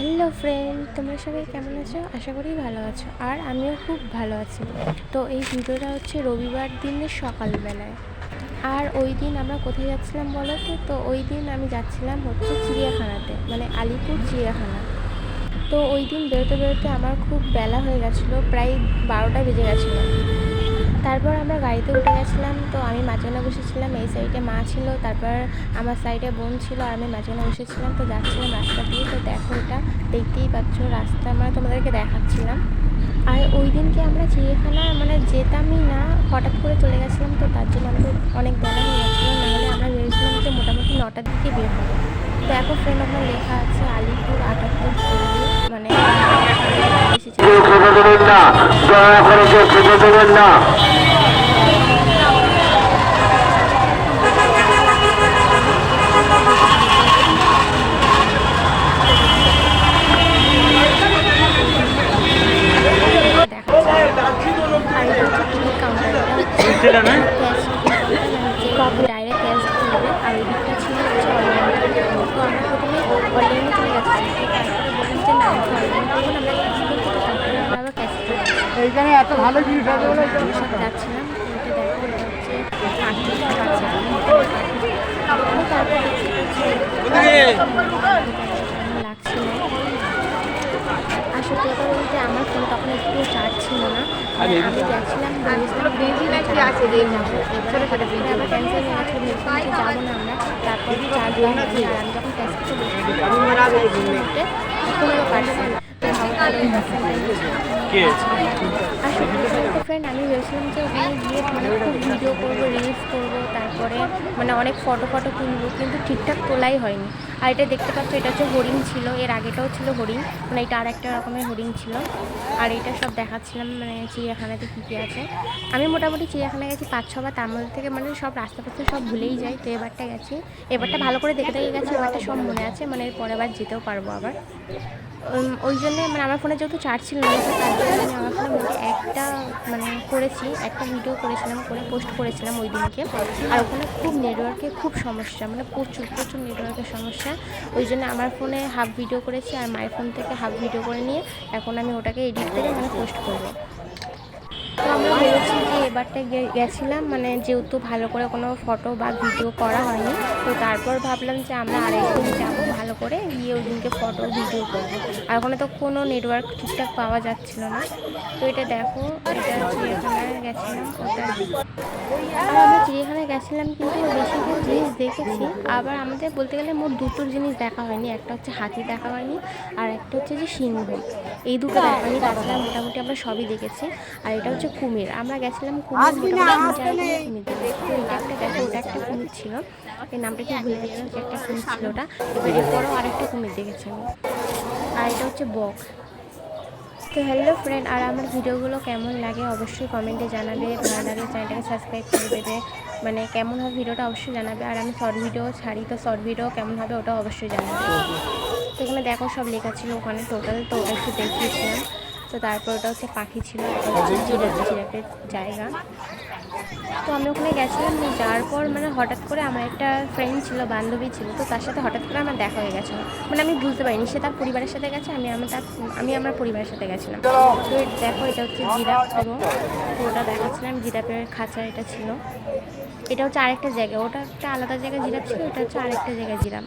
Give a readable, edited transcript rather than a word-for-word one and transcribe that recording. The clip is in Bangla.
হ্যালো ফ্রেন্ড, তোমরা সবাই কেমন আছো? আশা করি ভালো আছো, আর আমিও খুব ভালো আছি। তো এই ভিডিওটা হচ্ছে রবিবার দিনের সকালবেলায়। আর ওই দিন আমরা কোথায় যাচ্ছিলাম বলো তো? ওই দিন আমি যাচ্ছিলাম হচ্ছে চিড়িয়াখানাতে, মানে আলিপুর চিড়িয়াখানা। তো ওই দিন বেরোতে বেরোতে আমার খুব বেলা হয়ে গেছিলো, প্রায় 12টা বেজে গেছিলো। তারপর আমরা গাড়িতে উঠে গেছিলাম। তো আমি মাঝখানে বসেছিলাম, এই সাইডে মা ছিল, তারপর আমার সাইডে বোন ছিল, আর আমি মাঝখানে বসেছিলাম। তো যাচ্ছিলাম রাস্তা দিয়ে। তো দেখো, এটা দেখতেই পাচ্ছ রাস্তা, আমরা তোমাদেরকে দেখাচ্ছিলাম। আর ওই দিনকে আমরা চিড়িয়াখানা মানে যেতামই না, হঠাৎ করে চলে গেছিলাম। তো তার জন্য আমাদের অনেক বেলা হয়ে গেছিলো, নাহলে আমরা ভেবেছিলাম যে মোটামুটি 9টার দিকে বের হবো। তো এখন ফ্রেন্ড আপনার লেখা আছে আলিপুর 78 মানে ডাইরেক্ট ক্যাশ দিবে। আর ওই দিকটা ছিল হচ্ছে অনলাইন। তো আমরা প্রথমে অনলাইনে চলে গেছিলাম। তারপরে বললাম যে না, আমরা অনলাইন করবো না, আমরা ক্যাশ করবো। তো তারপরে আমরা আবার ক্যাশ করবো। এইখানে এত ভালো জিনিস আছে বলে যাচ্ছিলাম। এটা দেখো, এটা হচ্ছে পাখি বাচ্চা। তারপর লাগছিল। আর সত্যি কথা বলতে আমার ফোন তখন একটু চার্জ ছিল না। আমি গেছিলাম, আবার ক্যান্সেল হয়ে গেছিলো, ভেবেছিলাম যাবো না আমরা। তারপর চার্জ দেওয়া হয়েছে। আর আমি যখন ক্যাশ করতে বসেছি 15%। ফ্রেন্ড আমি ভেবেছিলাম যে ওখানে গিয়ে মানে খুব ভিডিও করবো, রিলস করবো, তারপরে মানে অনেক ফটো তুলবো, কিন্তু ঠিকঠাক তোলাই হয়নি। আর এটা দেখতে পাচ্ছ, এটা হচ্ছে হরিণ ছিল, এর আগেটাও ছিল হরিণ, মানে এটা আর একটা রকমের হরিণ ছিল। আর এটা সব দেখাচ্ছিলাম, মানে চিড়িয়াখানাতে কী কী আছে। আমি মোটামুটি চিড়িয়াখানায় গেছি 5-6বার, তার মধ্যে থেকে মানে সব রাস্তাপথে সব ভুলেই যাই। তো এবারটা গেছি, এবারটা ভালো করে দেখে গেছি, এবারটা সব মনে আছে, মানে এর পরের বার যেতেও পারবো আবার। ওই জন্যে মানে আমার ফোনে যেহেতু চার্জ ছিল না, তার জন্য আমি আমার ফোনে মধ্যে একটা মানে করেছি, একটা ভিডিও করেছিলাম, করে পোস্ট করেছিলাম ওই দিনকে। আর ওখানে খুব নেটওয়ার্কের খুব সমস্যা, মানে প্রচুর নেটওয়ার্কের সমস্যা। ওই জন্য আমার ফোনে হাফ ভিডিও করেছি, আর মায়ের ফোন থেকে হাফ ভিডিও করে নিয়ে এখন আমি ওটাকে এডিট করে মানে পোস্ট করবো। তো আমরা ভেবেছি যে এবারটা গেছিলাম, মানে যেহেতু ভালো করে কোনো ফটো বা ভিডিও করা হয়নি, তো তারপর ভাবলাম যে আমরা আরেকদিন যাবো, ভালো করে গিয়ে ওই দিনকে ফটো ভিডিও করবো। আর ওখানে তো কোনো নেটওয়ার্ক ঠিকঠাক পাওয়া যাচ্ছিলো না। তো এটা দেখো, এটা চিড়িয়াখানায় গেছিলাম ওটা। আর আমরা চিড়িয়াখানায় গেছিলাম, কিন্তু বেশিরভাগ জিনিস দেখেছি। আবার আমাদের বলতে গেলে মোট দুটোর জিনিস দেখা হয়নি, একটা হচ্ছে হাতি দেখা হয়নি, আর একটা হচ্ছে যে সিংহ। এই দুটো দেখা হয়নি, তাছাড়া মোটামুটি আমরা সবই দেখেছি। আর এটা হচ্ছে কুমির, আমরা গেছিলাম কুমির মোটামুটি কুমির দেখেছি। তো এটা একটা দেখো, ওটা একটা কুমির ছিল, এই নামটা কি ভুলে গেছিলাম, যে একটা কুমির ছিল ওটা। এবার এরপরও আরেকটা কুমির দেখেছি আমি। আর এটা হচ্ছে বক। তো হ্যালো ফ্রেন্ড, আর আমার ভিডিওগুলো কেমন লাগে অবশ্যই কমেন্টে জানাবে। ভালো লাগে চ্যানেলটাকে সাবস্ক্রাইব করে দেবে, মানে কেমন হবে ভিডিওটা অবশ্যই জানাবে। আর আমি শর্ট ভিডিও ছাড়ি, তো শর্ট ভিডিও কেমন হবে ওটাও অবশ্যই জানাবে। তো এখানে দেখো সব লেখা ছিল ওখানে টোটাল, তো ওটা একটু দেখিয়েছিলাম। তো তারপর ওটা হচ্ছে পাখি ছিল, এটা হচ্ছে জিরাফের জায়গা। তো আমি ওখানে গেছিলাম, যাওয়ার পর মানে হঠাৎ করে আমার একটা ফ্রেন্ড ছিল, বান্ধবী ছিল, তো তার সাথে হঠাৎ করে আমার দেখা হয়ে গেছিলো। মানে আমি বুঝতে পারিনি সে তার পরিবারের সাথে গেছে, আমি আমার পরিবারের সাথে গেছিলাম। তো দেখো, এটা হচ্ছে জিরাফ পুরো, তো ওটা দেখাচ্ছিলাম, জিরাফের খাঁচা এটা ছিল। এটা হচ্ছে আরেকটা জায়গা, ওটা একটা আলাদা জায়গায় জিরাফ ছিল, এটা হচ্ছে আরেকটা জায়গায় জিরাফ।